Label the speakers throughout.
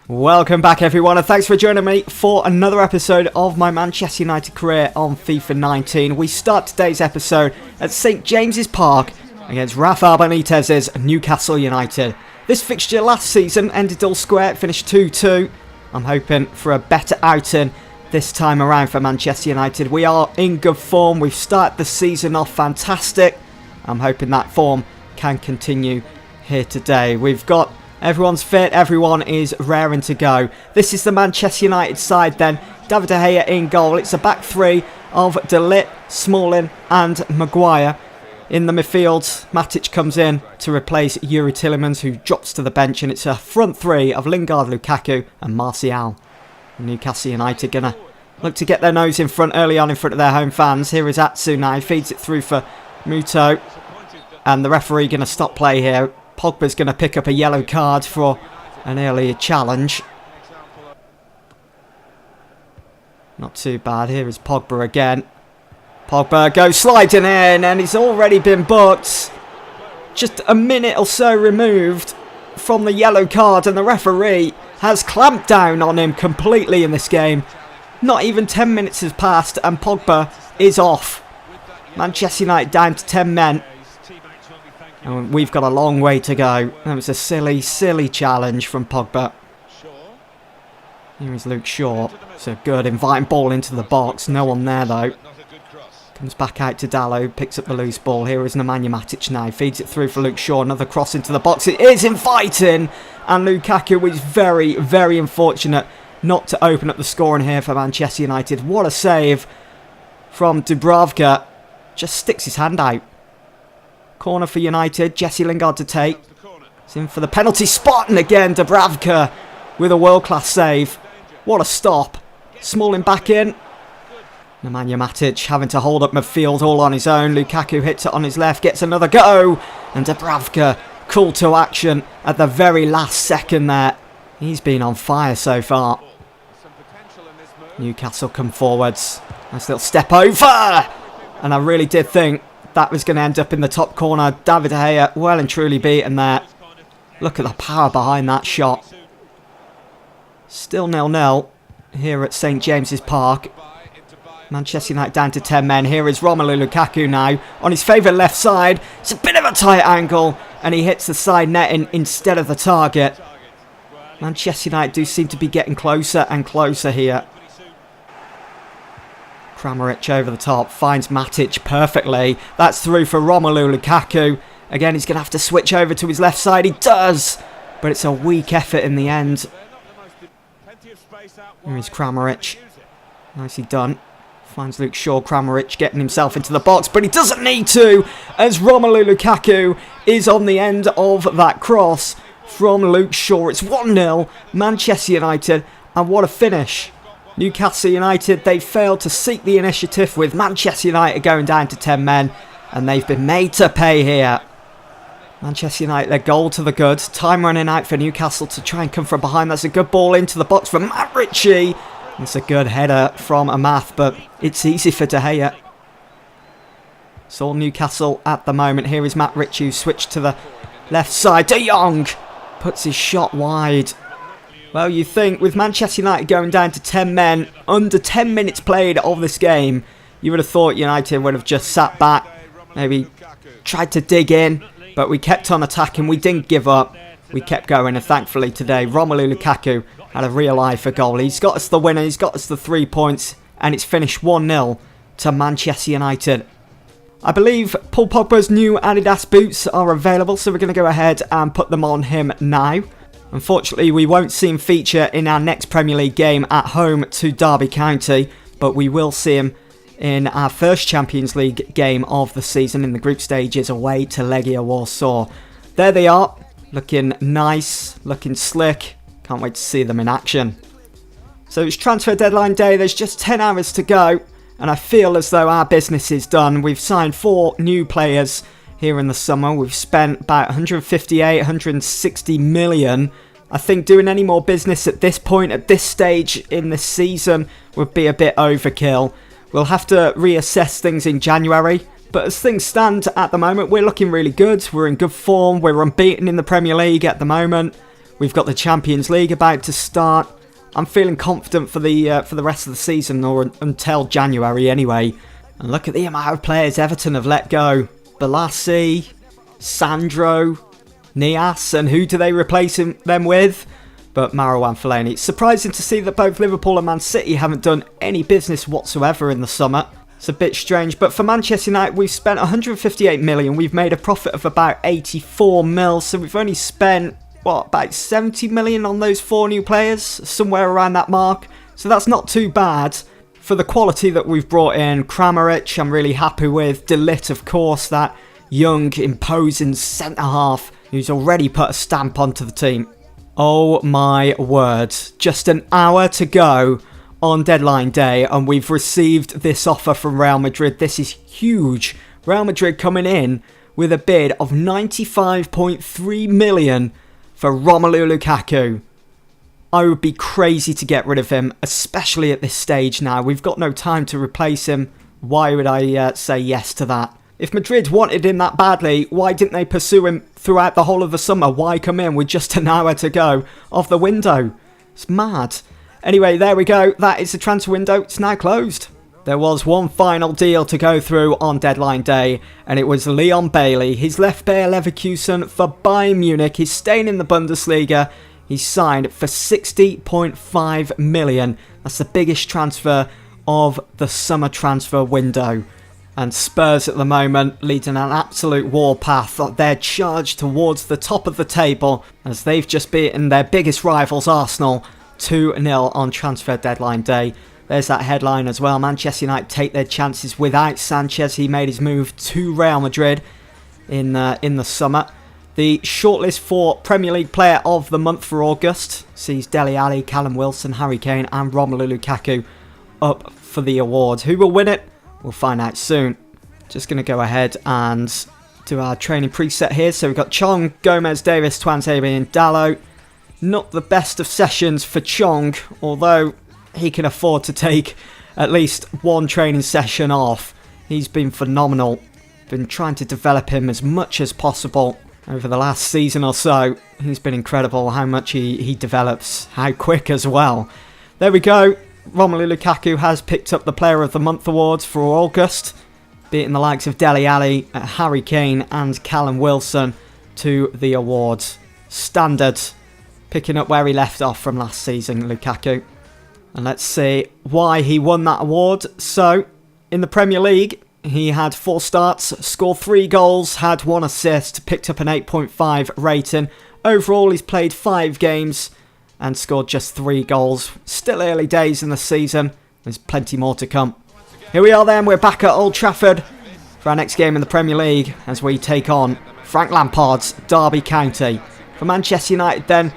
Speaker 1: Welcome back everyone, and thanks for joining me for another episode of my Manchester United career on FIFA 19. We start today's episode at St James's Park against Rafael Benitez's Newcastle United. This fixture last season ended all square, it finished 2-2. I'm hoping for a better outing this time around for Manchester United. We are in good form, we've started the season off fantastic. I'm hoping that form can continue here today. We've got everyone's fit, everyone is raring to go. This is the Manchester United side then. David De Gea in goal. It's a back three of De Ligt, Smalling and Maguire. In the midfield, Matic comes in to replace Yuri Tielemans, who drops to the bench, and it's a front three of Lingard, Lukaku and Martial. Newcastle United going to look to get their nose in front early on in front of their home fans. Here is Atsu now, feeds it through for Muto, and the referee going to stop play here. Pogba's going to pick up a yellow card for an earlier challenge. Not too bad. Here is Pogba again. Pogba goes sliding in and he's already been booked. Just a minute or so removed from the yellow card, and the referee has clamped down on him completely in this game. Not even 10 minutes has passed and Pogba is off. Manchester United down to 10 men. And we've got a long way to go. That was a silly, silly challenge from Pogba. Here is Luke Shaw. It's a good inviting ball into the box. No one there though. Comes back out to Dalot. Picks up the loose ball. Here is Nemanja Matic now. Feeds it through for Luke Shaw. Another cross into the box. It is inviting. And Lukaku is very, very unfortunate not to open up the scoring here for Manchester United. What a save from Dubravka. Just sticks his hand out. Corner for United, Jesse Lingard to take. It's in for the penalty spot, and again Dubravka with a world-class save. What a stop. Smalling back in. Nemanja Matic having to hold up midfield all on his own. Lukaku hits it on his left, gets another go. And Dubravka called to action at the very last second there. He's been on fire so far. Newcastle come forwards. Nice little step over. And I really did think that was going to end up in the top corner. David De Gea well and truly beaten there. Look at the power behind that shot. Still 0-0 here at St James's Park. Manchester United down to 10 men. Here is Romelu Lukaku now on his favourite left side. It's a bit of a tight angle and he hits the side netting instead of the target. Manchester United do seem to be getting closer and closer here. Kramaric over the top, finds Matic perfectly. That's through for Romelu Lukaku. Again, he's going to have to switch over to his left side. He does, but it's a weak effort in the end. Here is Kramaric. Nicely done. Finds Luke Shaw. Kramaric getting himself into the box, but he doesn't need to, as Romelu Lukaku is on the end of that cross from Luke Shaw. It's 1-0, Manchester United, and what a finish. Newcastle United, they failed to seek the initiative with Manchester United going down to 10 men, and they've been made to pay here. Manchester United, their goal to the good. Time running out for Newcastle to try and come from behind. That's a good ball into the box from Matt Ritchie. It's a good header from Amath, but it's easy for De Gea. It's all Newcastle at the moment. Here is Matt Ritchie, who switched to the left side. De Jong puts his shot wide. Well, you think with Manchester United going down to 10 men, under 10 minutes played of this game, you would have thought United would have just sat back, maybe tried to dig in, but we kept on attacking, we didn't give up, we kept going, and thankfully today, Romelu Lukaku had a real eye for goal. He's got us the winner, he's got us the 3 points, and it's finished 1-0 to Manchester United. I believe Paul Pogba's new Adidas boots are available, so we're going to go ahead and put them on him now. Unfortunately, we won't see him feature in our next Premier League game at home to Derby County, but we will see him in our first Champions League game of the season in the group stages away to Legia Warsaw. There they are, looking nice, looking slick. Can't wait to see them in action. So it's transfer deadline day, there's just 10 hours to go, and I feel as though our business is done. We've signed 4 new players here in the summer. We've spent about 158, 160 million. I think doing any more business at this point, at this stage in the season, would be a bit overkill. We'll have to reassess things in January, but as things stand at the moment, we're looking really good. We're in good form, we're unbeaten in the Premier League at the moment. We've got the Champions League about to start. I'm feeling confident for the rest of the season, or until January anyway. And look at the amount of players Everton have let go. Balassi, Sandro, Nias, and who do they replace them with? But Marouane Fellaini. It's surprising to see that both Liverpool and Man City haven't done any business whatsoever in the summer. It's a bit strange, but for Manchester United, we've spent 158 million. We've made a profit of about 84 mil, so we've only spent, what, about 70 million on those 4 new players, somewhere around that mark. So that's not too bad for the quality that we've brought in. Kramaric, I'm really happy with. De Ligt, of course, that young, imposing centre-half who's already put a stamp onto the team. Oh my word, just an hour to go on deadline day and we've received this offer from Real Madrid. This is huge. Real Madrid coming in with a bid of 95.3 million for Romelu Lukaku. I would be crazy to get rid of him, especially at this stage now. We've got no time to replace him. Why would I say yes to that? If Madrid wanted him that badly, why didn't they pursue him throughout the whole of the summer? Why come in with just an hour to go of the window? It's mad. Anyway, there we go. That is the transfer window. It's now closed. There was one final deal to go through on deadline day, and it was Leon Bailey. He's left Bayer Leverkusen for Bayern Munich. He's staying in the Bundesliga. He's signed for 60.5 million. That's the biggest transfer of the summer transfer window. And Spurs at the moment leading an absolute warpath. They're charged towards the top of the table as they've just beaten their biggest rivals, Arsenal, 2-0 on transfer deadline day. There's that headline as well. Manchester United take their chances without Sanchez. He made his move to Real Madrid in the summer. The shortlist for Premier League Player of the Month for August sees Dele Alli, Callum Wilson, Harry Kane and Romelu Lukaku up for the award. Who will win it? We'll find out soon. Just going to go ahead and do our training preset here. So we've got Chong, Gomez, Davis, Tuanzebe and Dalot. Not the best of sessions for Chong, although he can afford to take at least one training session off. He's been phenomenal. Been trying to develop him as much as possible over the last season or so. He's been incredible how much he develops, how quick as well. There we go. Romelu Lukaku has picked up the Player of the Month awards for August, beating the likes of Dele Alli, Harry Kane and Callum Wilson to the awards. Standard, picking up where he left off from last season, Lukaku. And let's see why he won that award. So, in the Premier League, he had 4 starts, scored 3 goals, had 1 assist, picked up an 8.5 rating. Overall, he's played 5 games and scored just 3 goals. Still early days in the season. There's plenty more to come. Here we are then, we're back at Old Trafford for our next game in the Premier League as we take on Frank Lampard's Derby County. For Manchester United then,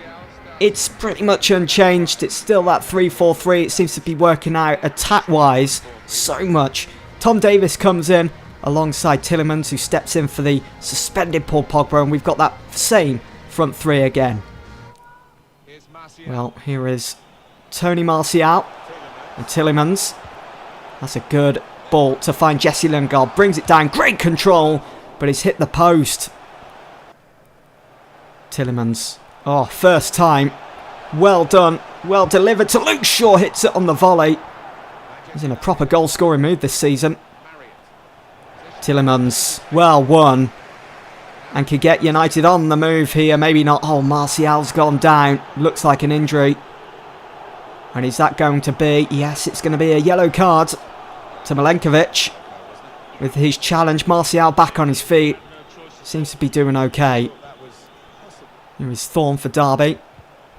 Speaker 1: it's pretty much unchanged. It's still that 3-4-3. It seems to be working out attack-wise so much. Tom Davis comes in alongside Tielemans, who steps in for the suspended Paul Pogba, and we've got that same front 3 again. Well, here is Tony Martial and Tielemans. That's a good ball to find Jesse Lingard. Brings it down. Great control, but he's hit the post. Tielemans. Oh, first time. Well done. Well delivered to Luke Shaw. Hits it on the volley. He's in a proper goal-scoring mood this season. Tielemans. Well won. And could get United on the move here. Maybe not. Oh, Martial's gone down. Looks like an injury. And is that going to be? Yes, it's going to be a yellow card to Milenkovic. With his challenge, Martial back on his feet. Seems to be doing okay. Here is Thorne for Derby.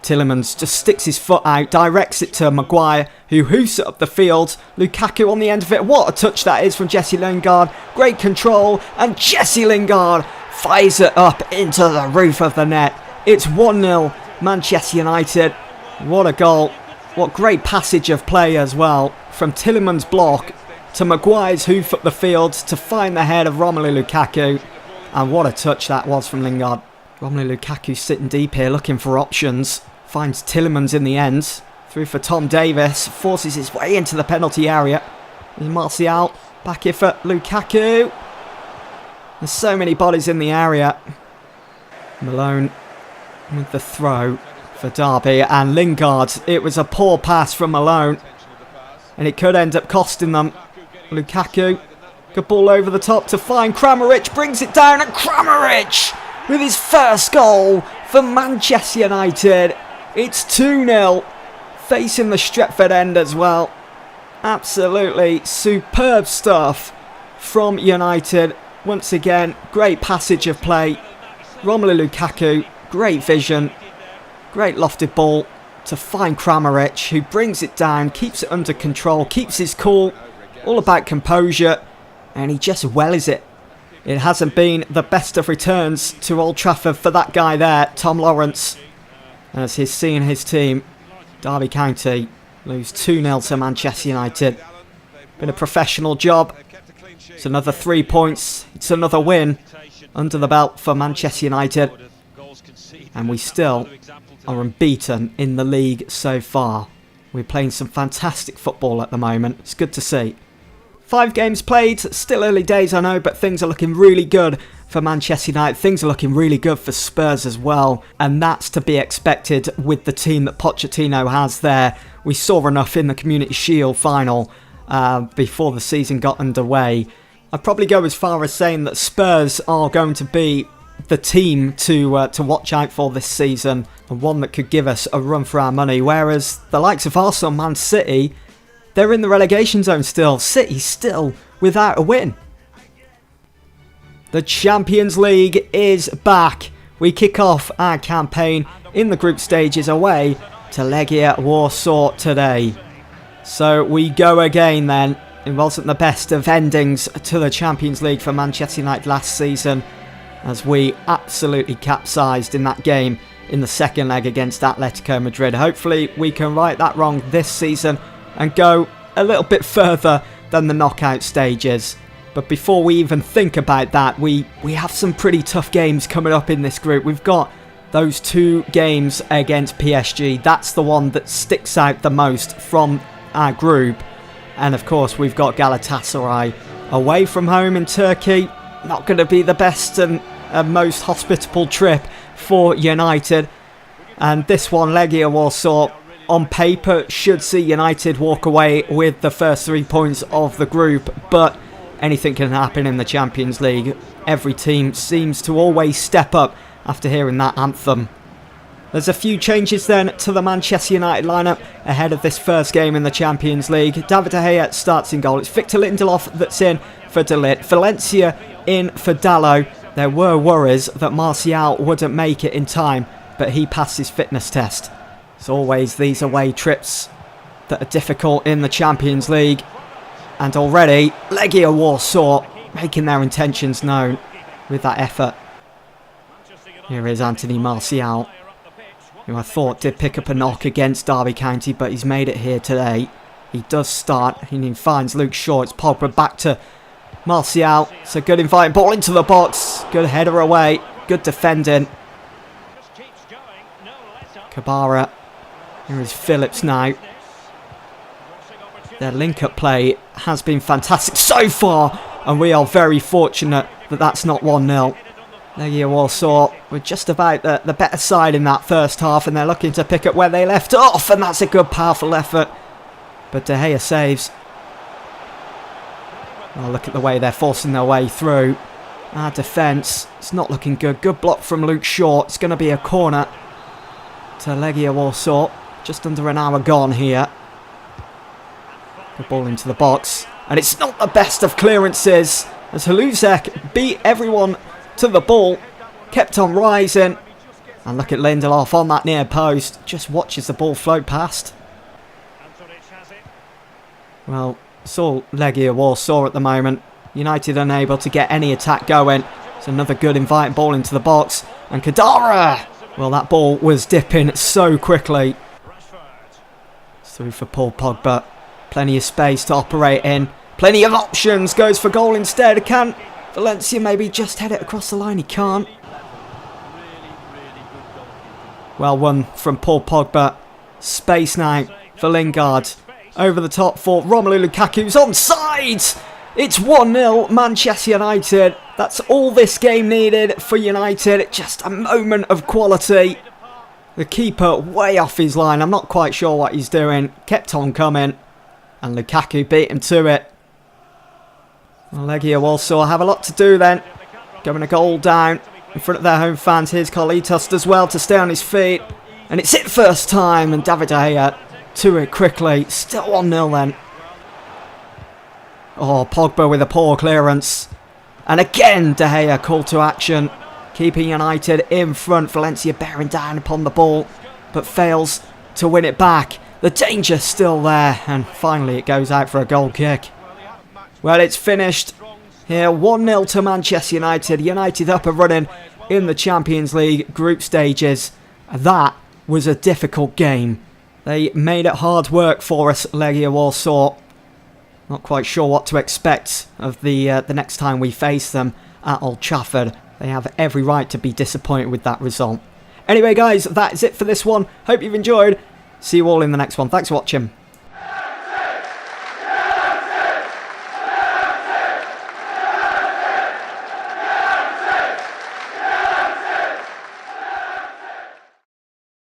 Speaker 1: Tielemans just sticks his foot out, directs it to Maguire, who hoofs it up the field. Lukaku on the end of it. What a touch that is from Jesse Lingard. Great control, and Jesse Lingard fires it up into the roof of the net. It's 1-0 Manchester United. What a goal. What great passage of play as well. From Tielemans' block to Maguire's hoof up the field to find the head of Romelu Lukaku. And what a touch that was from Lingard. Romelu Lukaku sitting deep here looking for options. Finds Tielemans in the end. Through for Tom Davis. Forces his way into the penalty area. There's Martial. Back here for Lukaku. There's so many bodies in the area. Malone with the throw. for Derby, and Lingard, it was a poor pass from Malone, and it could end up costing them. Lukaku, good ball over the top to find Kramaric, brings it down, and Kramaric with his first goal for Manchester United. It's 2-0, facing the Stretford end as well. Absolutely superb stuff from United. Once again, great passage of play. Romelu Lukaku, great vision, great lofted ball to find Kramaric, who brings it down, keeps it under control, keeps his cool, all about composure, and he just wellies it. It hasn't been the best of returns to Old Trafford for that guy there, Tom Lawrence, as he's seeing his team, Derby County, lose 2-0 to Manchester United. Been a professional job. It's another 3 points. It's another win under the belt for Manchester United. And we still are unbeaten in the league so far. We're playing some fantastic football at the moment. It's good to see. 5 games played. Still early days, I know, but things are looking really good for Manchester United. Things are looking really good for Spurs as well. And that's to be expected with the team that Pochettino has there. We saw enough in the Community Shield final before the season got underway. I'd probably go as far as saying that Spurs are going to be the team to watch out for this season, and one that could give us a run for our money, whereas the likes of Arsenal, Man City, they're in the relegation zone still. City still without a win. The Champions League is back. We kick off our campaign in the group stages away to Legia Warsaw today. So we go again then. It wasn't the best of endings to the Champions League for Manchester United last season, as we absolutely capsized in that game in the second leg against Atletico Madrid. Hopefully we can right that wrong this season and go a little bit further than the knockout stages. But before we even think about that, we have some pretty tough games coming up in this group. We've got those 2 games against PSG. That's the one that sticks out the most from our group. And of course we've got Galatasaray away from home in Turkey. Not going to be the best and most hospitable trip for United. And this one, Legia Warsaw, on paper should see United walk away with the first 3 points of the group. But anything can happen in the Champions League. Every team seems to always step up after hearing that anthem. There's a few changes then to the Manchester United lineup ahead of this first game in the Champions League. David De Gea starts in goal. It's Victor Lindelof that's in for De Ligt. Valencia in for Dalot. There were worries that Martial wouldn't make it in time, but he passed his fitness test. As always, these away trips that are difficult in the Champions League. And already, Legia Warsaw making their intentions known with that effort. Here is Anthony Martial, who I thought did pick up a knock against Derby County, but he's made it here today. He does start, and he finds Luke Shaw. It's Pogba back to Martial. It's a good inviting ball into the box. Good header away. Good defending. Kabara. Here is Phillips now. Their link-up play has been fantastic so far, and we are very fortunate that that's not 1-0. Legia Warsaw were just about the better side in that first half, and they're looking to pick up where they left off, and that's a good, powerful effort. But De Gea saves. Oh, look at the way they're forcing their way through. Our defence, it's not looking good. Good block from Luke Shaw. It's going to be a corner to Legia Warsaw. Just under an hour gone here. Good ball into the box. And it's not the best of clearances, as Haluzek beat everyone to the ball, kept on rising, and look at Lindelof on that near post, just watches the ball float past. Well, it's all Legia Warsaw at the moment. United unable to get any attack going. It's another good inviting ball into the box, and Kadara! Well, that ball was dipping so quickly. It's through for Paul Pogba. Plenty of space to operate in. Plenty of options. Goes for goal instead. Can Valencia maybe just head it across the line? He can't. Well won from Paul Pogba. Space now for Lingard. Over the top for Romelu Lukaku's onside. It's 1-0 Manchester United. That's all this game needed for United. Just a moment of quality. The keeper way off his line. I'm not quite sure what he's doing. Kept on coming. And Lukaku beat him to it. Well, Legia Warsaw have a lot to do then. Going a goal down in front of their home fans. Here's Carlitos as well to stay on his feet. And it's it first time. And David De Gea to it quickly. Still 1-0 then. Oh, Pogba with a poor clearance. And again, De Gea called to action. Keeping United in front. Valencia bearing down upon the ball. But fails to win it back. The danger's still there. And finally it goes out for a goal kick. Well, it's finished. Here, 1-0 to Manchester United. United up and running in the Champions League group stages. That was a difficult game. They made it hard work for us, Legia Warsaw. Not quite sure what to expect of the next time we face them at Old Trafford. They have every right to be disappointed with that result. Anyway, guys, that is it for this one. Hope you've enjoyed. See you all in the next one. Thanks for watching.